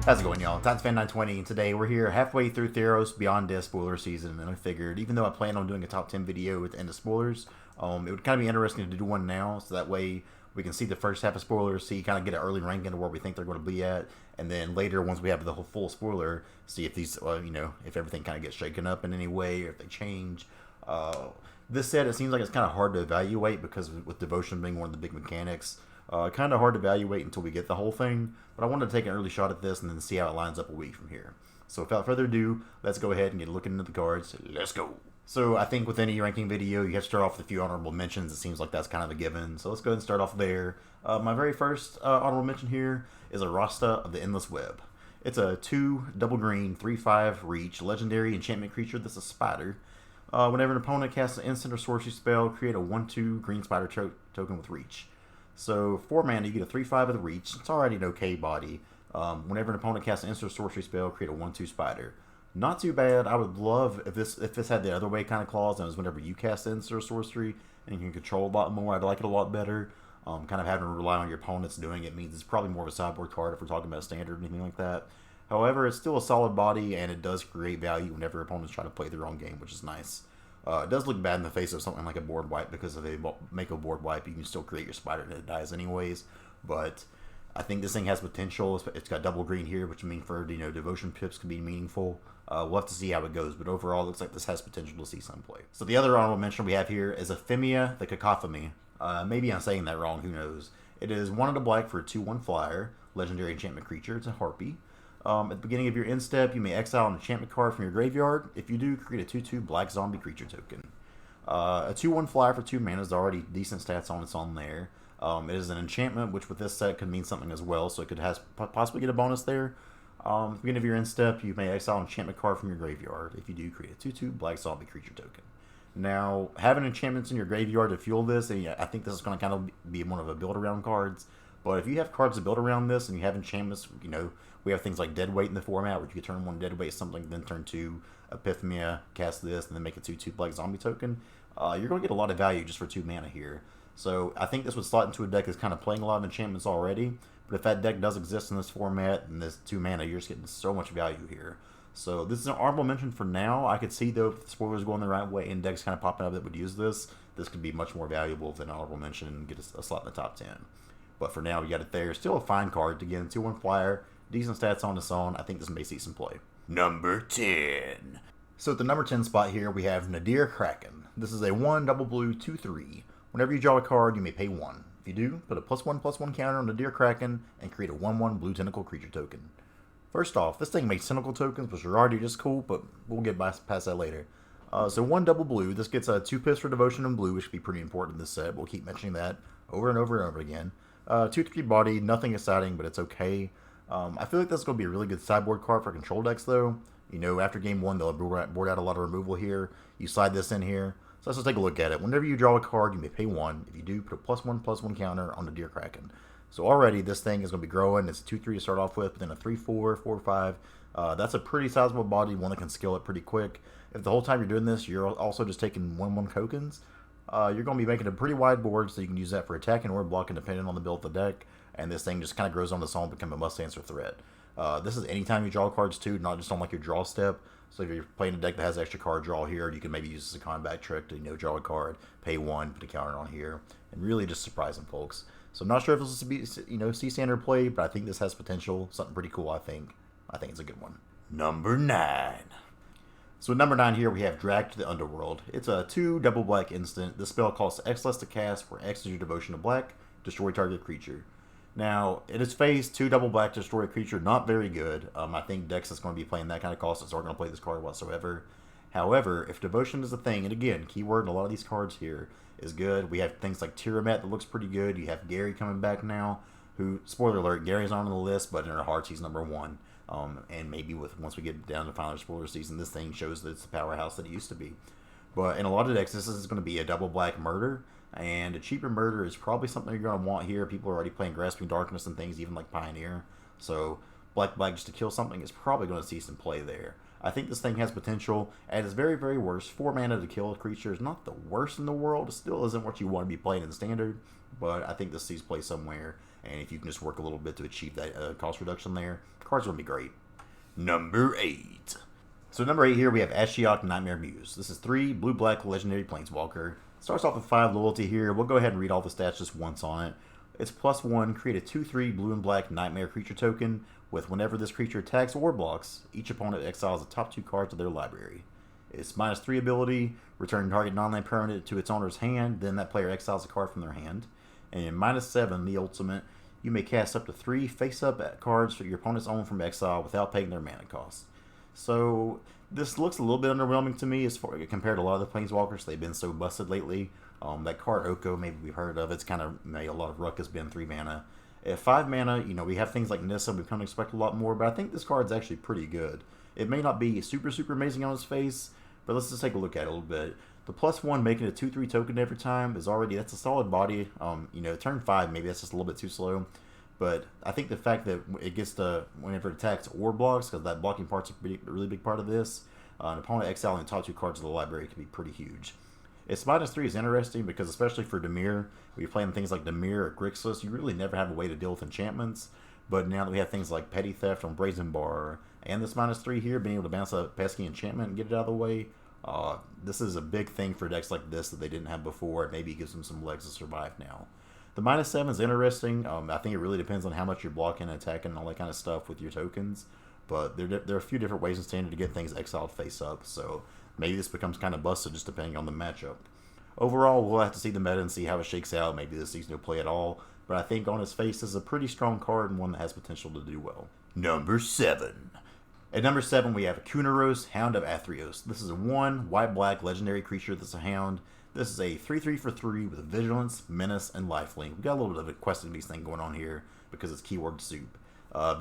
How's it going, y'all? TitonsFan920, and today we're here halfway through Theros Beyond Death spoiler season, and I figured, even though I plan on doing a top 10 video at the end of spoilers, it would kind of be interesting to do one now, so that way we can see the first half of spoilers, see kind of get an early ranking of where we think they're going to be at, and then later, once we have the whole full spoiler, see if these, if everything kind of gets shaken up in any way, or if they change. This said, it seems like it's kind of hard to evaluate because with devotion being one of the big mechanics, kind of hard to evaluate until we get the whole thing, but I wanted to take an early shot at this and then see how it lines up a week from here. So without further ado, let's go ahead and get looking into the cards. Let's go! So I think with any ranking video, you have to start off with a few honorable mentions. It seems like that's kind of a given. So let's go ahead and start off there. My very first honorable mention here is a Rasta of the Endless Web. It's a 2 double green 3/5 reach legendary enchantment creature that's a spider. Whenever an opponent casts an instant or sorcery spell, create a 1/2 green spider token with reach. So 4 mana, you get a 3/5 of the reach. It's already an okay body. Whenever an opponent casts an instant or sorcery spell, create a 1/2 spider. Not too bad. I would love if this had the other way kind of clause, and it was whenever you cast instant or sorcery and you can control a lot more. I'd like it a lot better. Kind of having to rely on your opponents doing it means it's probably more of a sideboard card if we're talking about standard or anything like that. However, it's still a solid body, and it does create value whenever opponents try to play their own game, which is nice. It does look bad in the face of something like a board wipe, because if they make a board wipe, you can still create your spider and it dies anyways. But I think this thing has potential. It's got double green here, which means for devotion pips can be meaningful. We'll have to see how it goes, but overall, it looks like this has potential to see some play. So the other honorable mention we have here is Ephemia the Cacophony. Maybe I'm saying that wrong, who knows. It is 1 of the black for a 2/1 flyer, legendary enchantment creature. It's a harpy. At the beginning of your end step, you may exile an enchantment card from your graveyard. If you do, create a 2/2 black zombie creature token. A 2/1 flyer for 2 mana is already decent stats on its own there. It is an enchantment, which with this set could mean something as well, so it could possibly get a bonus there. At the beginning of your end step, you may exile an enchantment card from your graveyard. If you do, create a 2/2 black zombie creature token. Now, having enchantments in your graveyard to fuel this, and I think this is going to kind of be one of a build-around cards. But if you have cards to build around this, and you have enchantments, we have things like Deadweight in the format, where you can turn 1 Deadweight something, then turn 2 Epiphania, cast this, and then make a 2/2 black zombie token. You're going to get a lot of value just for 2 mana here. So I think this would slot into a deck that's kind of playing a lot of enchantments already. But if that deck does exist in this format, and this 2 mana, you're just getting so much value here. So this is an honorable mention for now. I could see, though, if the spoilers going the right way and decks kind of popping up that would use this, this could be much more valuable than honorable mention and get a slot in the top 10. But for now, we got it there. Still a fine card. Again, 2/1 flyer, decent stats on its own. I think this may see some play. Number 10. So at the number 10 spot here, we have Nadir Kraken. This is a 1 double blue 2/3. Whenever you draw a card, you may pay 1. If you do, put a +1/+1 counter on Nadir Kraken and create a 1/1 blue tentacle creature token. First off, this thing makes tentacle tokens, which are already just cool, but we'll get past that later. So 1 double blue. This gets a 2 pips for devotion and blue, which should be pretty important in this set. We'll keep mentioning that over and over and over again. 2/3 body, nothing exciting, but it's okay. I feel like this is going to be a really good sideboard card for control decks, though. After game 1, they'll board out a lot of removal here. You slide this in here. So let's just take a look at it. Whenever you draw a card, you may pay 1. If you do, put a +1/+1 counter on the Nadir Kraken. So already, this thing is going to be growing. It's a 2/3 to start off with, but then a 3/4, 4/5. That's a pretty sizable body, one that can scale it pretty quick. If the whole time you're doing this, you're also just taking 1/1 tokens, you're going to be making a pretty wide board, so you can use that for attacking or blocking depending on the build of the deck, and this thing just kind of grows on its own, become a must-answer threat. This is anytime you draw cards too, not just on like your draw step. So if you're playing a deck that has extra card draw here, you can maybe use this as a combat trick to draw a card, pay 1, put a counter on here, and really just surprise them, folks. So I'm not sure if this will be see standard play, but I think this has potential, something pretty cool. I think it's a good one. Number 9. So at number 9 here, we have Drag to the Underworld. It's a 2 double black instant. This spell costs X less to cast, where X is your devotion to black, destroy target creature. Now, in its face, 2 double black to destroy a creature, not very good. I think decks that's going to be playing that kind of cost aren't going to play this card whatsoever. However, if devotion is a thing, and again, keyword in a lot of these cards here is good. We have things like Tiramet that looks pretty good. You have Gary coming back now, who, spoiler alert, Gary's not on the list, but in our hearts, he's number 1. And maybe once we get down to final spoiler season, this thing shows that it's the powerhouse that it used to be. But in a lot of decks, this is going to be a double black murder, and a cheaper murder is probably something you're going to want here. People are already playing Grasping Darkness and things, even like Pioneer. So black just to kill something is probably going to see some play there. I think this thing has potential. At its very, very worst, 4 mana to kill a creature is not the worst in the world. It still isn't what you want to be playing in Standard, but I think this sees play somewhere, and if you can just work a little bit to achieve that cost reduction there, card's going to be great. Number 8. So number 8 here, we have Ashiok Nightmare Muse. This is 3 blue-black legendary planeswalker. Starts off with 5 loyalty here. We'll go ahead and read all the stats just once on it. It's +1, create a 2/3 blue and black nightmare creature token with whenever this creature attacks or blocks, each opponent exiles the top 2 cards of their library. Its -3 ability, return target non-land permanent to its owner's hand, then that player exiles a card from their hand. And in -7, the ultimate, you may cast up to 3 face-up cards for your opponent's own from exile without paying their mana cost. So this looks a little bit underwhelming to me as far compared to a lot of the planeswalkers. They've been so busted lately. That card Oko, maybe we've heard of. It's kind of made a lot of ruckus, been 3 mana. At 5 mana, we have things like Nissa. We've come to expect a lot more, but I think this card's actually pretty good. It may not be super, super amazing on its face, but let's just take a look at it a little bit. The +1 making a 2/3 token every time is already, that's a solid body. Turn 5, maybe that's just a little bit too slow. But I think the fact that it gets to, whenever it attacks or blocks, because that blocking part's a really big part of this, an opponent exiling the top 2 cards of the library can be pretty huge. Its -3 is interesting because, especially for Dimir, when you're playing things like Dimir or Grixis, you really never have a way to deal with enchantments. But now that we have things like Petty Theft on Brazen Bar, and this -3 here, being able to bounce a pesky enchantment and get it out of the way, this is a big thing for decks like this that they didn't have before. It maybe gives them some legs to survive now. The -7 is interesting. I think it really depends on how much you're blocking, attacking, and all that kind of stuff with your tokens. But there are a few different ways in Standard to get things exiled face up, so maybe this becomes kind of busted just depending on the matchup. Overall, we'll have to see the meta and see how it shakes out. Maybe this season will play at all, but I think on its face, this is a pretty strong card and one that has potential to do well. Number 7. At number 7, we have Kuna, Hound of Athreos. This is a 1 white-black legendary creature that's a Hound. This is a 3/3 for 3 with Vigilance, Menace, and Lifelink. We've got a little bit of a questing beast thing going on here because it's keyword soup.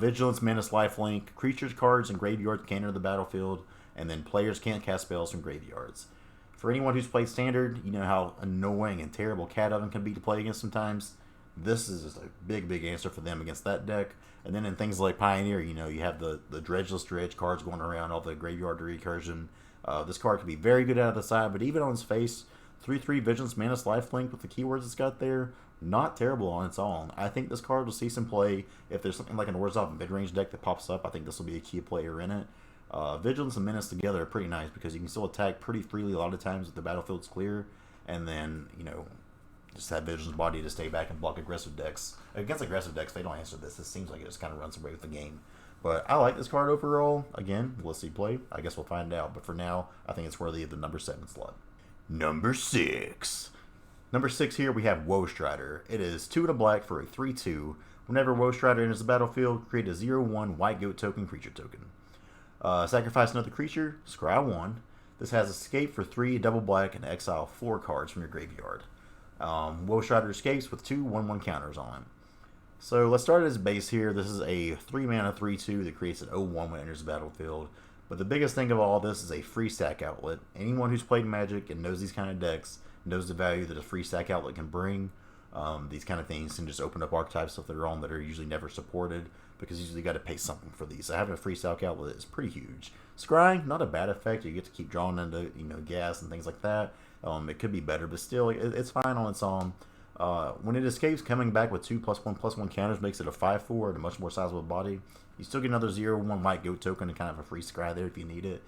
Vigilance, Menace, Lifelink. Creatures, cards, and graveyards can enter the battlefield, and then players can't cast spells from graveyards. For anyone who's played Standard, you know how annoying and terrible Cat Oven can be to play against sometimes. This is just a big, big answer for them against that deck. And then in things like Pioneer, you have the Dredgeless Dredge cards going around, all the graveyard recursion. This card can be very good out of the side, but even on its face, 3/3 Vigilance, Menace, Lifelink with the keywords it's got there, not terrible on its own. I think this card will see some play. If there's something like an Orzhov mid-range deck that pops up, I think this will be a key player in it. Vigilance and Menace together are pretty nice because you can still attack pretty freely a lot of times if the battlefield's clear, and then, just have Vigilance body to stay back and block aggressive decks. Against aggressive decks, they don't answer this. This seems like it just kind of runs away with the game. But I like this card overall. Again, let's see play. I guess we'll find out. But for now, I think it's worthy of the number 7 slot. Number 6. Number 6 here, we have Woe Strider. It is 2 and a black for a 3/2. Whenever Woe Strider enters the battlefield, create a 0/1 white goat token creature token. Sacrifice another creature, scry 1. This has escape for 3, double black, and exile 4 cards from your graveyard. Woe Strider escapes with 2 1/1 counters on. So let's start at its base here. This is a 3 mana 3/2 that creates an 0/1 when it enters the battlefield. But the biggest thing of all this is a free stack outlet. Anyone who's played Magic and knows these kind of decks knows the value that a free stack outlet can bring. These kind of things can just open up archetypes of their own that are usually never supported, because you usually got to pay something for these. So having a free stack outlet is pretty huge. Scrying, not a bad effect. You get to keep drawing into gas and things like that. It could be better, but still, it's fine on its own. When it escapes, coming back with 2 +1/+1 counters makes it a 5/4 and a much more sizable body. You still get another 0/1 white goat token and kind of a free scry there if you need it.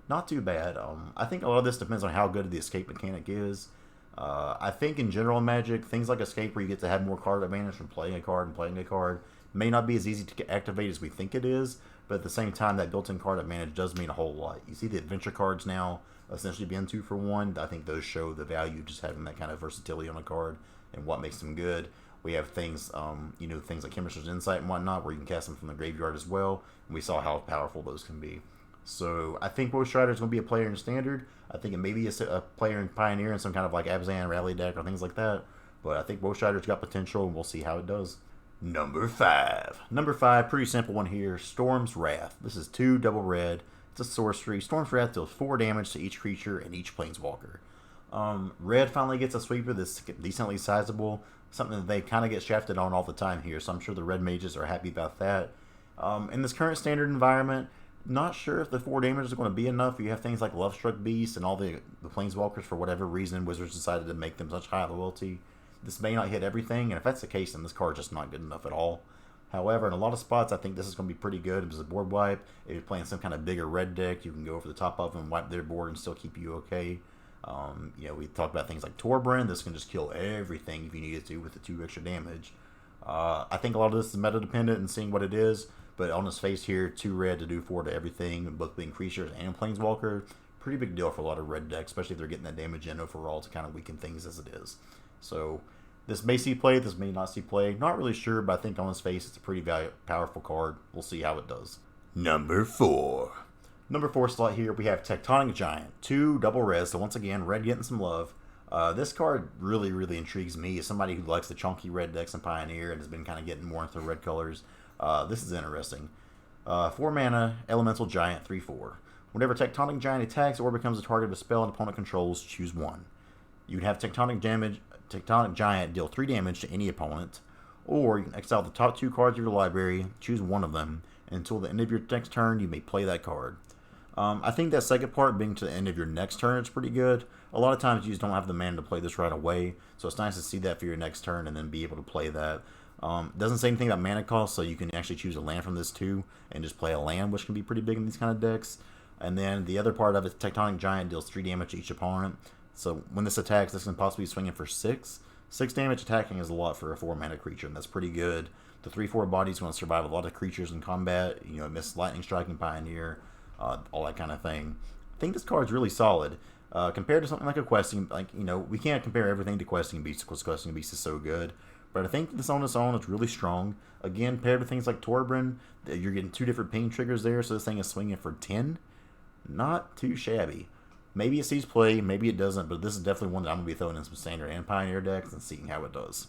Not too bad. I think a lot of this depends on how good the escape mechanic is. I think in general in Magic, things like escape where you get to have more card advantage from playing a card and playing a card may not be as easy to activate as we think it is, but at the same time, that built-in card advantage does mean a whole lot. You see the adventure cards now essentially being 2 for 1. I think those show the value of just having that kind of versatility on a card and what makes them good. We have things, things like Chemist's Insight and whatnot, where you can cast them from the graveyard as well, and we saw how powerful those can be. So I think Woe Strider is going to be a player in Standard. I think it may be a player in Pioneer in some kind of like Abzan rally deck or things like that. But I think Woe Strider's got potential, and we'll see how it does. Number 5. Number 5, pretty simple one here. Storm's Wrath. This is 2 double red. It's a sorcery. Storm's Wrath deals 4 damage to each creature and each planeswalker. Red finally gets a sweeper that's decently sizable. Something that they kind of get shafted on all the time here. So I'm sure the red mages are happy about that. In this current Standard environment, Not sure if the 4 damage is going to be enough. You have things like Love Struck Beast and all the Planeswalkers, for whatever reason, Wizards decided to make them such high loyalty. This may not hit everything, and if that's the case, then this card's just not good enough at all. However, in a lot of spots, I think this is going to be pretty good as a board wipe. If you're playing some kind of bigger red deck, you can go over the top of them, wipe their board, and still keep you okay. We talked about things like Torbran. This can just kill everything if you needed to with the 2 extra damage. I think a lot of this is meta dependent and seeing what it is, but on his face here, 2 red to do 4 to everything, both being creatures and Planeswalker. Pretty big deal for a lot of red decks, especially if they're getting that damage in overall to kind of weaken things as it is. So this may see play, this may not see play. Not really sure, but I think on his face it's a pretty powerful card. We'll see how it does. Number 4. Number 4 slot here, we have Tectonic Giant. 2 double res, so once again, red getting some love. This card really, really intrigues me as somebody who likes the chunky red decks in Pioneer and has been kind of getting more into red colors. This is interesting. 4 mana, Elemental Giant, 3/4. Whenever Tectonic Giant attacks or becomes a target of a spell an opponent controls, choose 1. You'd have Tectonic Giant deal 3 damage to any opponent, or you can exile the top 2 cards of your library, choose 1 of them, and until the end of your next turn, you may play that card. I think that second part, being to the end of your next turn, is pretty good. A lot of times you just don't have the mana to play this right away, so it's nice to see that for your next turn and then be able to play that. Doesn't say anything about mana cost, so you can actually choose a land from this too, and just play a land, which can be pretty big in these kind of decks. And then the other part of it, Tectonic Giant deals 3 damage to each opponent. So when this attacks, this can possibly be swinging for 6. 6 damage attacking is a lot for a 4 mana creature, and that's pretty good. The 3/4 body's going to survive a lot of creatures in combat. Miss Lightning Striking Pioneer, all that kind of thing. I think this card's really solid. Compared to something like a Questing, we can't compare everything to Questing Beast because Questing Beast is so good. But I think this on its own is really strong. Again, paired with things like Torbran, you're getting 2 different pain triggers there, so this thing is swinging for 10. Not too shabby. Maybe it sees play, maybe it doesn't, but this is definitely one that I'm going to be throwing in some Standard and Pioneer decks and seeing how it does.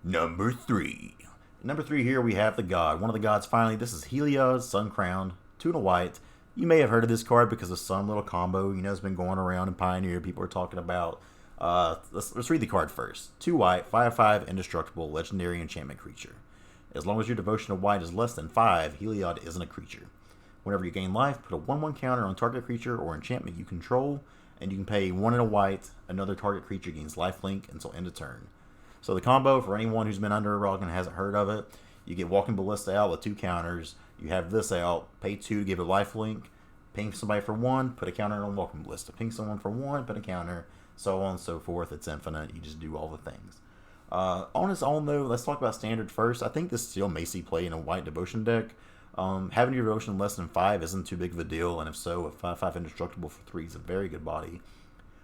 Number 3. Number 3 here we have the God. One of the gods finally. This is Helios Sun Crown, 2 and a white. You may have heard of this card because of some little combo, it's been going around in Pioneer, people are talking about. Let's read the card first. 2 white, 5/5, indestructible, legendary enchantment creature. As long as your devotion to white is less than 5, Heliod isn't a creature. Whenever you gain life, put a 1/1 counter on target creature or enchantment you control, and you can pay 1 and a white. Another target creature gains lifelink until end of turn. So the combo, for anyone who's been under a rock and hasn't heard of it, you get Walking Ballista out with 2 counters. You have this out, pay 2 to give it lifelink. Ping somebody for 1, put a counter on Walking Ballista. Ping someone for 1, put a counter, so on and so forth. It's infinite. You just do all the things. On its own, though, let's talk about Standard first. I think this still may see play in a white Devotion deck. Having your Devotion less than 5 isn't too big of a deal, and if so, a 5/5 indestructible for 3 is a very good body.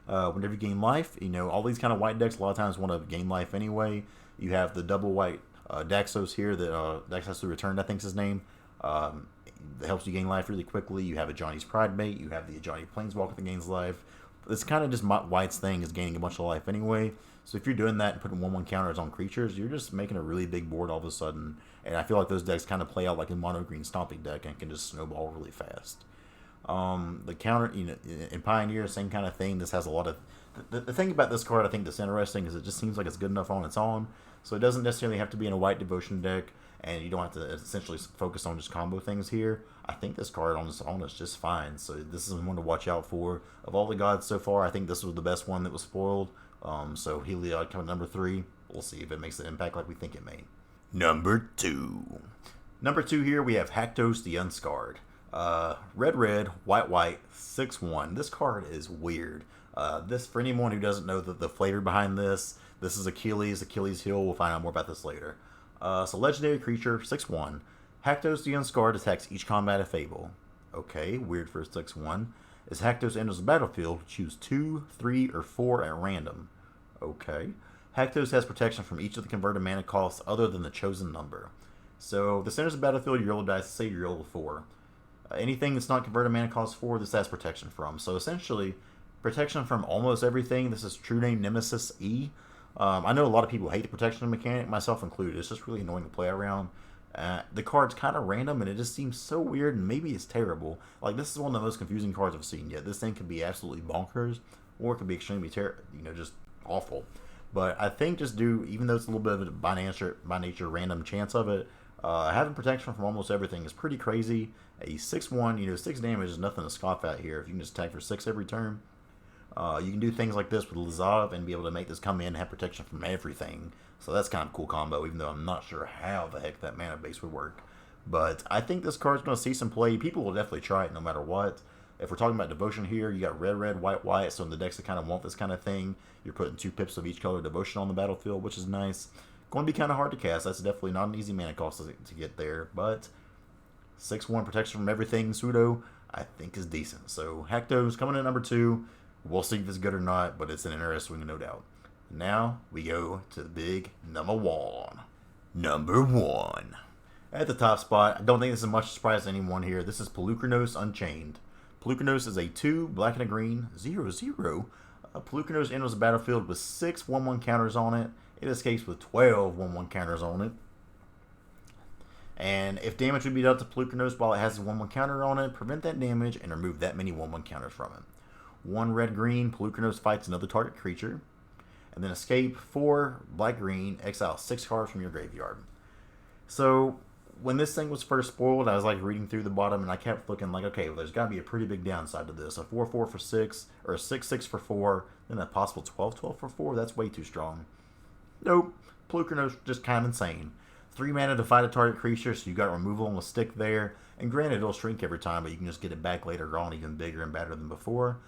Whenever you gain life, all these kind of white decks a lot of times want to gain life anyway. You have the double white Daxos here that Daxos Returned, I think is his name. That helps you gain life really quickly. You have a Johnny's Pride Mate. You have the Johnny Planeswalker that gains life. It's kind of just White's thing is gaining a bunch of life anyway. So if you're doing that and putting 1/1 counters on creatures, you're just making a really big board all of a sudden. And I feel like those decks kind of play out like a mono green stomping deck and can just snowball really fast. The counter, in Pioneer, same kind of thing. This has a lot of... The thing about this card I think that's interesting is it just seems like it's good enough on its own. So it doesn't necessarily have to be in a white Devotion deck, and you don't have to essentially focus on just combo things here. I think this card on its own is just fine. So this is one to watch out for. Of all the gods so far, I think this was the best one that was spoiled. So Heliod coming number 3. We'll see if it makes an impact like we think it may. Number 2. Number 2 here we have Haktos the Unscarred. Red, white, 6/1. This card is weird. This, for anyone who doesn't know the flavor behind this is Achilles Heel. We'll find out more about this later. So legendary creature, 6/1. Haktos the Unscarred attacks each combat of Fable. Okay, weird for a 6/1. As Haktos enters the battlefield, choose 2, 3, or 4 at random. Okay. Haktos has protection from each of the converted mana costs other than the chosen number. So, this enters the battlefield, you roll a dice, say you roll a 4. Anything that's not converted mana cost 4, this has protection from. So, essentially, protection from almost everything. This is True Name Nemesis E. I know a lot of people hate the protection mechanic, myself included. It's just really annoying to play around. The card's kind of random, and it just seems so weird, and maybe it's terrible. Like, this is one of the most confusing cards I've seen yet. This thing could be absolutely bonkers, or it could be extremely just awful. But I think even though it's a little bit of a by nature random chance of it, Having protection from almost everything is pretty crazy. A 6-1, 6 damage is nothing to scoff at here. If you can just attack for 6 every turn, you can do things like this with Lazov and be able to make this come in and have protection from everything. So that's kind of a cool combo, even though I'm not sure how the heck that mana base would work. But I think this card's going to see some play. People will definitely try it no matter what. If we're talking about devotion here, you got red, white, so in the decks that kind of want this kind of thing, you're putting 2 pips of each color devotion on the battlefield, which is nice. Going to be kind of hard to cast. That's definitely not an easy mana cost to get there, but 6-1 protection from everything pseudo, I think is decent. So Hecto's coming in number 2. We'll see if it's good or not, but it's an interesting, no doubt. Now we go to the big number 1. Number 1. At the top spot, I don't think this is much surprise to anyone here. This is Palooka Unchained. Palooka is a 2, black and a green, 0/0. Palooka enters the battlefield with 6 1/1 counters on it. It escapes with 12 1/1 counters on it. And if damage would be dealt to Palooka while it has a 1/1 counter on it, prevent that damage and remove that many 1/1 counters from it. 1 red-green, Palooka fights another target creature. And then escape 4 black-green, exile 6 cards from your graveyard. So when this thing was first spoiled, I was like reading through the bottom and I kept looking like, okay, well, there's got to be a pretty big downside to this. A 4/4 for 6, or a 6/6 for 4, then a possible 12/12 for 4. That's way too strong. Nope. Palooka just kind of insane. 3 mana to fight a target creature, so you got removal on the stick there. And granted, it'll shrink every time, but you can just get it back later on even bigger and better than before.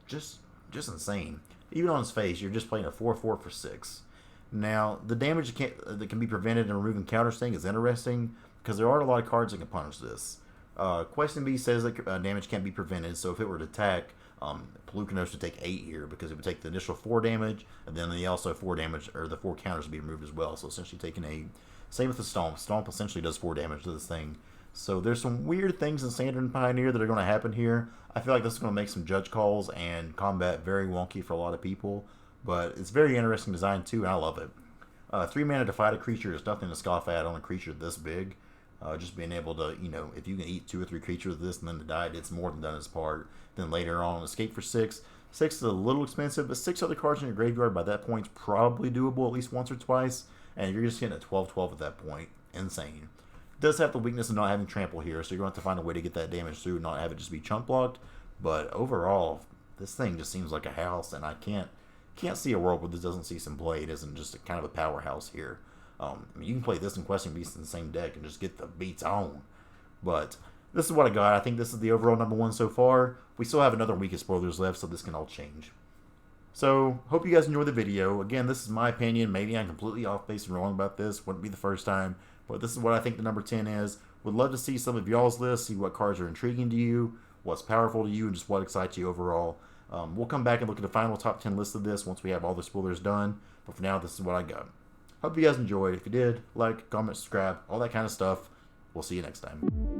Just insane. Even on its face, you're just playing a 4/4 for 6. Now, the damage that can be prevented in removing counters thing is interesting, because there are a lot of cards that can punish this. Question B says that damage can't be prevented, so if it were to attack, Palooka would take 8 here, because it would take the initial 4 damage, and then the also 4 damage, or the 4 counters would be removed as well, so essentially taking a... Same with the Stomp. Stomp essentially does 4 damage to this thing. So there's some weird things in Standard and Pioneer that are going to happen here. I feel like this is going to make some judge calls and combat very wonky for a lot of people. But it's very interesting design too, and I love it. 3 mana to fight a creature is nothing to scoff at on a creature this big. Just being able to, if you can eat 2 or 3 creatures with this and then to die, it's more than done its part. Then later on, escape for 6. 6 is a little expensive, but 6 other cards in your graveyard by that point is probably doable at least once or twice. And you're just getting a 12/12 at that point. Insane. It does have the weakness of not having trample here, so you're going to have to find a way to get that damage through and not have it just be chunk blocked. But overall, this thing just seems like a house, and I can't see a world where this doesn't see some play. It isn't just kind of a powerhouse here. You can play this and Questing Beast in the same deck and just get the beats on. But this is what I got. I think this is the overall number 1 so far. We still have another week of spoilers left, so this can all change. So, hope you guys enjoyed the video. Again, this is my opinion. Maybe I'm completely off base and wrong about this. Wouldn't be the first time. But this is what I think the number 10 is. Would love to see some of y'all's lists, see what cards are intriguing to you, what's powerful to you, and just what excites you overall. We'll come back and look at the final top 10 list of this once we have all the spoilers done. But for now, this is what I got. Hope you guys enjoyed. If you did, like, comment, subscribe, all that kind of stuff. We'll see you next time.